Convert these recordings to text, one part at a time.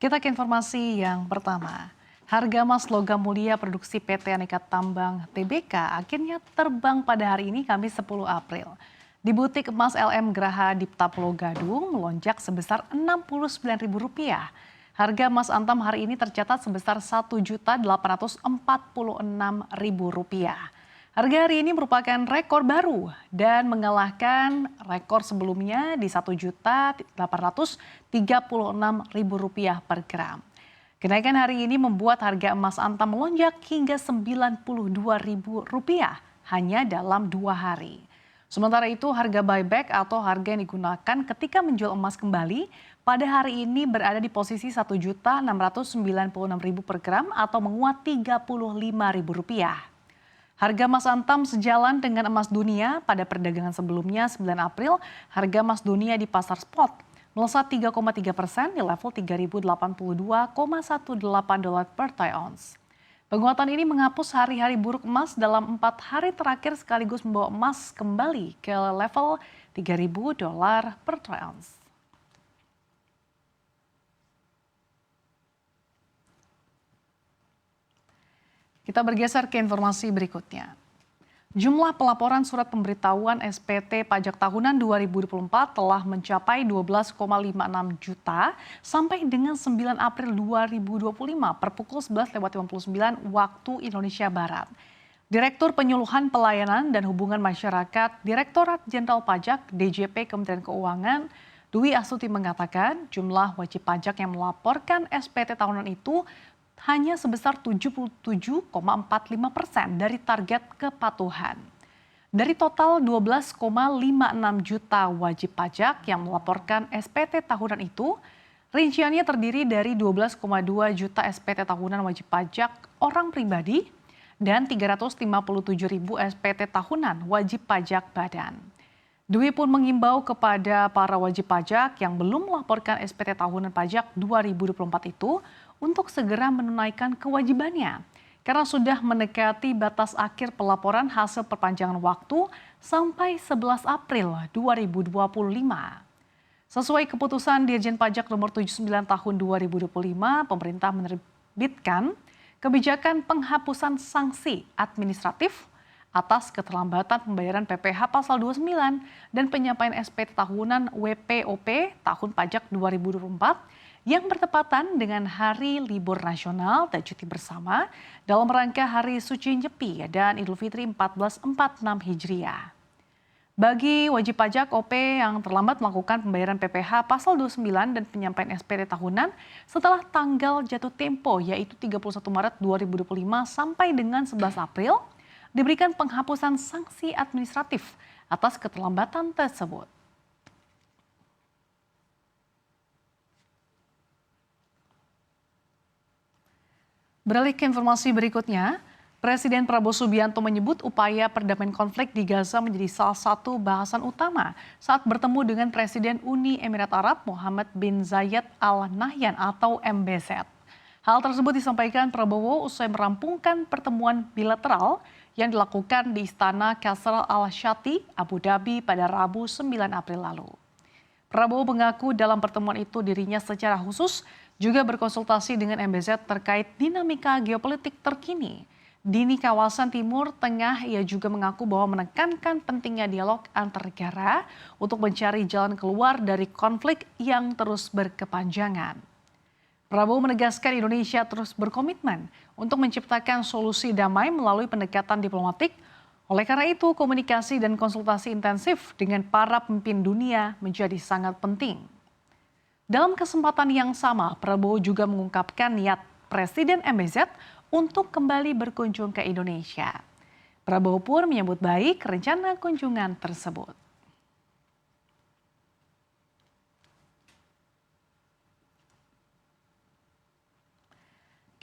Kita ke informasi yang pertama. Harga emas logam mulia produksi PT Aneka Tambang TBK akhirnya terbang pada hari ini Kamis 10 April. Di butik emas LM Graha Dipta Pulau Gadung melonjak sebesar Rp69.000. Harga emas antam hari ini tercatat sebesar Rp1.846.000. Harga hari ini merupakan rekor baru dan mengalahkan rekor sebelumnya di Rp1.836.000 per gram. Kenaikan hari ini membuat harga emas antam melonjak hingga Rp92.000 hanya dalam 2 hari. Sementara itu harga buyback atau harga yang digunakan ketika menjual emas kembali pada hari ini berada di posisi Rp1.696.000 per gram atau menguat Rp35.000. Harga emas antam sejalan dengan emas dunia. Pada perdagangan sebelumnya 9 April, harga emas dunia di pasar spot melesat 3,3% di level $3.082,18 per troy ounce. Penguatan ini menghapus hari-hari buruk emas dalam 4 hari terakhir sekaligus membawa emas kembali ke level $3.000 per troy ounce. Kita bergeser ke informasi berikutnya. Jumlah pelaporan surat pemberitahuan SPT pajak tahunan 2024 telah mencapai 12,56 juta sampai dengan 9 April 2025 per pukul 11.59 waktu Indonesia Barat. Direktur Penyuluhan Pelayanan dan Hubungan Masyarakat Direktorat Jenderal Pajak DJP Kementerian Keuangan Dwi Astuti mengatakan jumlah wajib pajak yang melaporkan SPT tahunan itu hanya sebesar 77,45% dari target kepatuhan. Dari total 12,56 juta wajib pajak yang melaporkan SPT tahunan itu, rinciannya terdiri dari 12,2 juta SPT tahunan wajib pajak orang pribadi dan 357 ribu SPT tahunan wajib pajak badan. Dwi pun mengimbau kepada para wajib pajak yang belum melaporkan SPT tahunan pajak 2024 itu untuk segera menunaikan kewajibannya karena sudah mendekati batas akhir pelaporan hasil perpanjangan waktu sampai 11 April 2025. Sesuai keputusan Dirjen Pajak nomor 79 tahun 2025, pemerintah menerbitkan kebijakan penghapusan sanksi administratif atas keterlambatan pembayaran PPh pasal 29 dan penyampaian SPT tahunan WPOP tahun pajak 2024 yang bertepatan dengan Hari Libur Nasional dan Cuti Bersama dalam rangka Hari Suci Nyepi dan Idul Fitri 1446 Hijriah. Bagi wajib pajak OP yang terlambat melakukan pembayaran PPh pasal 29 dan penyampaian SPT tahunan setelah tanggal jatuh tempo yaitu 31 Maret 2025 sampai dengan 11 April, diberikan penghapusan sanksi administratif atas keterlambatan tersebut. Beralih ke informasi berikutnya, Presiden Prabowo Subianto menyebut upaya perdamaian konflik di Gaza menjadi salah satu bahasan utama saat bertemu dengan Presiden Uni Emirat Arab Mohammed bin Zayed Al Nahyan atau MBZ. Hal tersebut disampaikan Prabowo usai merampungkan pertemuan bilateral yang dilakukan di Istana Qasr Al Shati, Abu Dhabi pada Rabu 9 April lalu. Prabowo mengaku dalam pertemuan itu dirinya secara khusus juga berkonsultasi dengan MBZ terkait dinamika geopolitik terkini. Di kawasan Timur Tengah, ia juga mengaku bahwa menekankan pentingnya dialog antar negara untuk mencari jalan keluar dari konflik yang terus berkepanjangan. Prabowo menegaskan Indonesia terus berkomitmen untuk menciptakan solusi damai melalui pendekatan diplomatik. Oleh karena itu, komunikasi dan konsultasi intensif dengan para pemimpin dunia menjadi sangat penting. Dalam kesempatan yang sama, Prabowo juga mengungkapkan niat Presiden MBZ untuk kembali berkunjung ke Indonesia. Prabowo pun menyambut baik rencana kunjungan tersebut.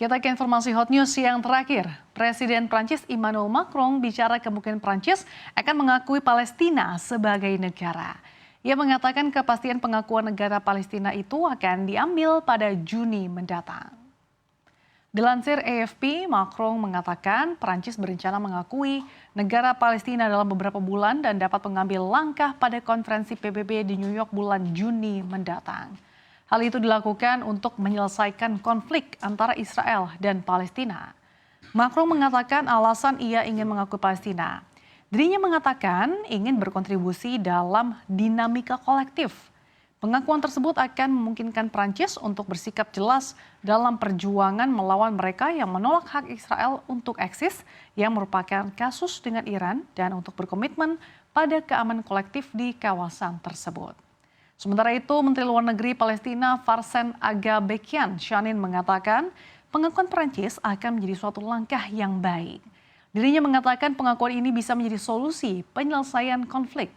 Kita ke informasi hot news yang terakhir. Presiden Prancis Emmanuel Macron bicara kemungkinan Prancis akan mengakui Palestina sebagai negara. Ia mengatakan kepastian pengakuan negara Palestina itu akan diambil pada Juni mendatang. Dilansir AFP, Macron mengatakan Prancis berencana mengakui negara Palestina dalam beberapa bulan dan dapat mengambil langkah pada konferensi PBB di New York bulan Juni mendatang. Hal itu dilakukan untuk menyelesaikan konflik antara Israel dan Palestina. Macron mengatakan alasan ia ingin mengakui Palestina. Dirinya mengatakan ingin berkontribusi dalam dinamika kolektif. Pengakuan tersebut akan memungkinkan Prancis untuk bersikap jelas dalam perjuangan melawan mereka yang menolak hak Israel untuk eksis yang merupakan kasus dengan Iran dan untuk berkomitmen pada keamanan kolektif di kawasan tersebut. Sementara itu, Menteri Luar Negeri Palestina Farsen Agabekian Shanin mengatakan pengakuan Prancis akan menjadi suatu langkah yang baik. Dirinya mengatakan pengakuan ini bisa menjadi solusi penyelesaian konflik.